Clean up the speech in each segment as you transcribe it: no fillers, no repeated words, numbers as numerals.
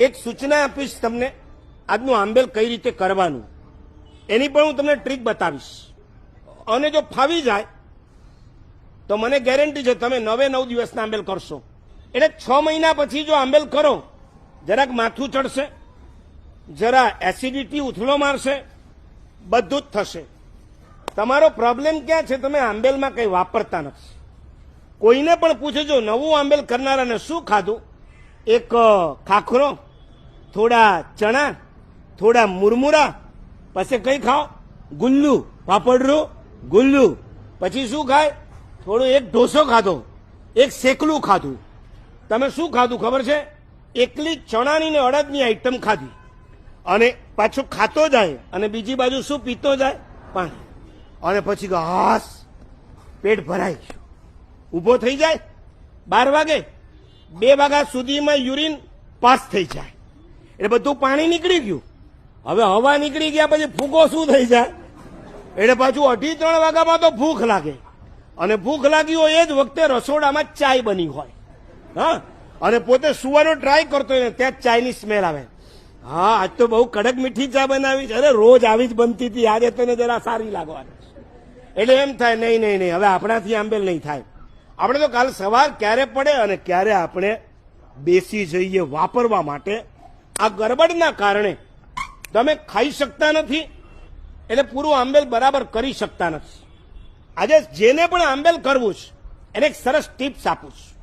એક સૂચના આપીશ તમને, આજનું આંબેલ કઈ રીતે કરવાનું એની પણ હું તમને ટ્રીક બતાવીશ. અને જો ફાવી જાય તો મને ગેરંટી છે તમે 9 દિવસના આંબેલ કરશો. એટલે 6 મહિના પછી જો આંબેલ કરો, જરાક માથું ચડશે, જરા એસિડિટી ઉથલો મારશે, બધું જ થશે. તમારો પ્રોબ્લેમ ક્યાં છે? તમે આંબેલમાં કંઈ વાપરતા નથી. કોઈને પણ પૂછજો નવું આંબેલ કરનારાને શું ખાધું? એક ખાખરો, થોડા ચણા, થોડા મુરમુરા, પછી કઈ ખાઓ? ગુલ્લુ, પાપડરું, ગુલ્લુ. પછી શું ખાય? થોડું એક ઢોસો ખાધો, એક શેકલું ખાધું. તમે શું ખાધું ખબર છે? એકલી ચણાની ને અડદની આઈટમ ખાધી. અને પાછું ખાતો જાય અને બીજી બાજુ શું પીતો જાય? પાણી. અને પછી હાસ પેટ ભરાઈ ગયું, ઊભો થઈ જાય. 12 વાગે 2 વાગ્યા સુધીમાં યુરિન પાસ થઈ જાય એટલે બધું પાણી નીકળી ગયું. હવે હવા નીકળી ગયા પછી ફૂગો શું થઈ જાય? એટલે પાછું 2:30-3 વાગ્યામાં તો ભૂખ લાગે. અને ભૂખ લાગી હોય એ જ વખતે રસોડામાં ચાય બની હોય. હા, અને પોતે સુવાનો ટ્રાય કરતો હોય ને ત્યાં ચાયની સ્મેલ આવે. હા, આજ તો બહુ કડક મીઠી ચા બનાવી છે. અરે રોજ આવી જ બનતી હતી, આજે તને જરા સારી લાગવાની. એટલે એમ થાય નહીં નહીં નહીં, હવે આપણાથી આંબેલ નહીં થાય. આપણે તો કાલ સવાર ક્યારે પડે અને ક્યારે આપણે બેસી જઈએ વાપરવા માટે. આ ગરબડના કારણે તમે ખાઈ શકતા નથી, એટલે પૂરું આંબેલ બરાબર કરી શકતા નથી. આજે જેને પણ આંબેલ કરવું છે એને એક સરસ ટિપ્સ આપું છું.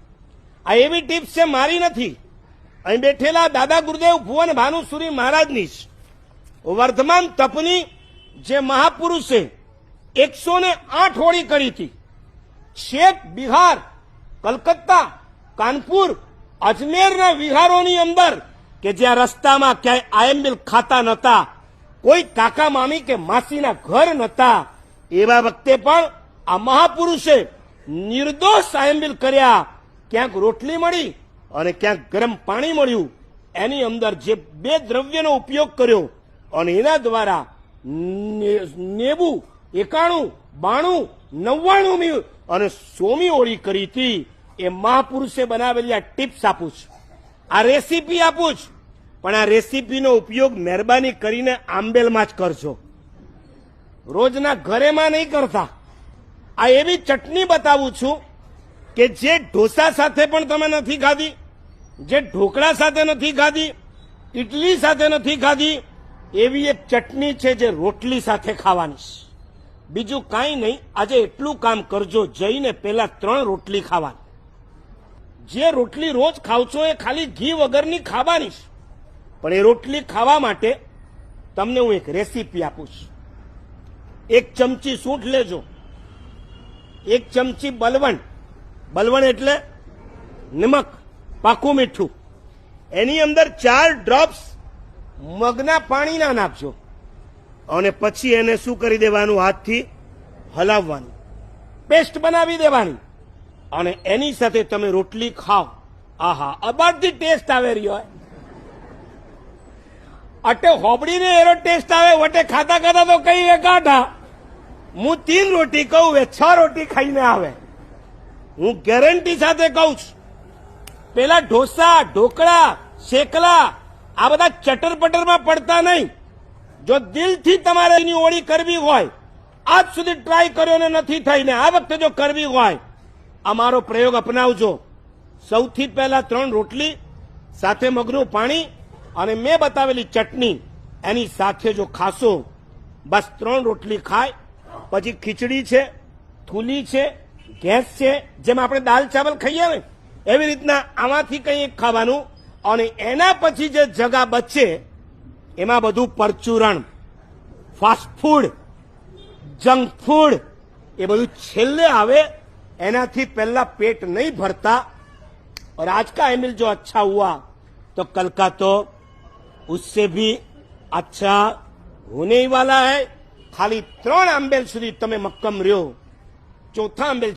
આ એવી ટિપ્સ છે, મારી નથી, અહીં બેઠેલા દાદા ગુરુદેવ ભુવન ભાનુસુરી મહારાજની છે. વર્ધમાન તપની જે મહાપુરુષે 108 હોળી કરી હતી. છેક બિહાર, કલકત્તા, કાનપુર, અજમેરના વિહારોની અંદર કે જ્યાં રસ્તામાં ક્યાંય આંબેલ ખાતા નહોતા, કોઈ કાકા મામી કે માસીના ઘર નહોતા, એવા વખતે પણ આ મહાપુરુષે નિર્દોષ આંબેલ કર્યા. ક્યાંક રોટલી મળી અને ક્યાંક ગરમ પાણી મળ્યું. એની અંદર જે 2 દ્રવ્યનો ઉપયોગ કર્યો અને એના દ્વારા 90, 91, 92, 99 અને 100મી હોળી કરી હતી. એ મહાપુરુષે બનાવેલી આ ટિપ્સ આપું છું, આ રેસીપી આપું છું. પણ આ રેસીપીનો ઉપયોગ મહેરબાની કરીને આંબેલમાં જ કરજો, રોજના ઘરેમાં નહીં કરતા. આ એવી ચટણી બતાવું છું કે જે ઢોસા સાથે પણ તમે નથી ખાધી, જે ઢોકળા સાથે નથી ખાધી, ઇડલી સાથે નથી ખાધી, એવી એક ચટણી છે જે રોટલી સાથે ખાવાની છે. બીજું કાંઈ નહીં. આજે એટલું કામ કરજો, જઈને પહેલા 3 રોટલી ખાવાની. જે રોટલી રોજ ખાવ છો એ ખાલી ઘી વગરની ખાવાની છે. પણ એ રોટલી ખાવા માટે તમને હું એક રેસીપી આપું છું. 1 ચમચી સૂંઠ લેજો, 1 ચમચી બલવણ, બલવણ એટલે નમક, પાકું મીઠું. એની અંદર 4 ડ્રોપ્સ મગના પાણીના નાખજો. અને પછી એને શું કરી દેવાનું? હાથથી હલાવવાનું, પેસ્ટ બનાવી દેવાની. અને એની સાથે તમે રોટલી ખાઓ. આહા, અબારથી ટેસ્ટ આવે રહ્યો. અટે હોબડીને એરો ટેસ્ટ આવે, વટે ખાતા ખાતા તો કઈ એ કાઢા. હું 3 રોટી કહું, એ 6 રોટી ખાઈને આવે. હું ગેરંટી સાથે કહું છું. પેલા ઢોસા, ઢોકળા, શેકલા આ બધા ચટર-પટરમાં પડતા નહીં. જો દિલથી તમારે એની હોળી કરવી હોય, આજ સુધી ટ્રાય કર્યો ને નથી થઈ ને આ વખતે જો કરવી હોય, અમારો પ્રયોગ અપનાવજો. સૌથી પહેલા 3 રોટલી સાથે મગનું પાણી અને મેં બતાવેલી ચટણી એની સાથે જો ખાશો, બસ 3 રોટલી ખાય. પછી ખીચડી છે, થૂલી છે, ગેસ છે, જેમ આપણે દાલ ચાવલ ખાઈએ ને એવી રીતના આમાંથી કંઈ ખાવાનું. અને એના પછી જે જગા બચે એમાં બધું પરચુરણ, ફાસ્ટ ફૂડ, જંક ફૂડ એ બધું છેલ્લે આવે. એનાથી પહેલા પેટ નહીં ભરતા. और आज का आंबेल जो अच्छा हुआ तो कल का तो उससे भी अच्छा होने ही वाला है. खाली 3 आंबेल સુધી તમે મક્કમ રહ્યો, ચોથા આંબેલ